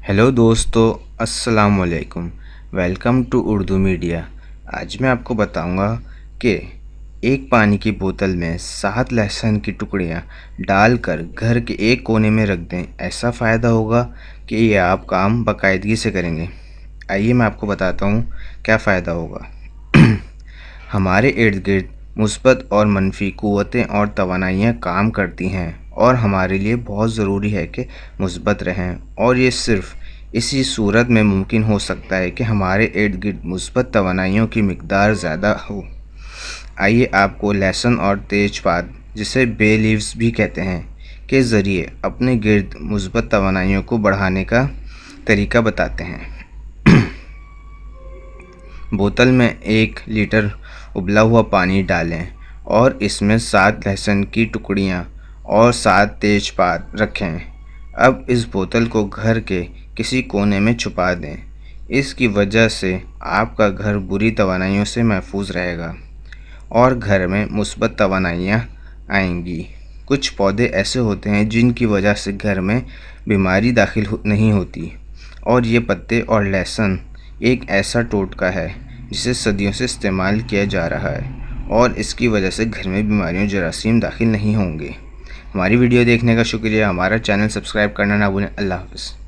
Hello दोस्तों, अस्सलाम वालेकुम। Welcome to Urdu media. आज मैं आपको बताऊंगा कि एक पानी की बोतल में 7 लहसुन की टुकड़ियां डालकर घर के एक कोने में रख दें। ऐसा फ़ायदा होगा कि ये आप काम बाकायदगी से करेंगे। आइए मैं आपको बताता हूँ क्या फ़ायदा होगा। हमारे इर्द गिर्द मुस्बत और मनफी क़ुव्वतें और तवानाइयाँ काम करती हैं और हमारे लिए बहुत ज़रूरी है कि मुस्बत रहें, और ये सिर्फ़ इसी सूरत में मुमकिन हो सकता है कि हमारे इर्द गिर्द मुस्बत तवानाइयों की मिक़दार ज़्यादा हो। आइए आपको लहसुन और तेज़पात, जिसे बे लीव्स भी कहते हैं, के ज़रिए अपने गिर्द मुस्बत तवानाइयों को बढ़ाने का तरीका बताते हैं। बोतल में 1 लीटर उबला हुआ पानी डालें और इसमें 7 लहसुन की टुकड़ियाँ और 7 तेज़पात रखें। अब इस बोतल को घर के किसी कोने में छुपा दें। इसकी वजह से आपका घर बुरी तवानाइयों से महफूज रहेगा और घर में मुस्बत तवानाइयाँ आएंगी। कुछ पौधे ऐसे होते हैं जिनकी वजह से घर में बीमारी दाखिल नहीं होती, और ये पत्ते और लहसुन एक ऐसा टोटका है जिसे सदियों से इस्तेमाल किया जा रहा है, और इसकी वजह से घर में बीमारियों जरासीम दाखिल नहीं होंगे। हमारी वीडियो देखने का शुक्रिया। हमारा चैनल सब्सक्राइब करना ना भूलें। अल्लाह हाफ़िज़।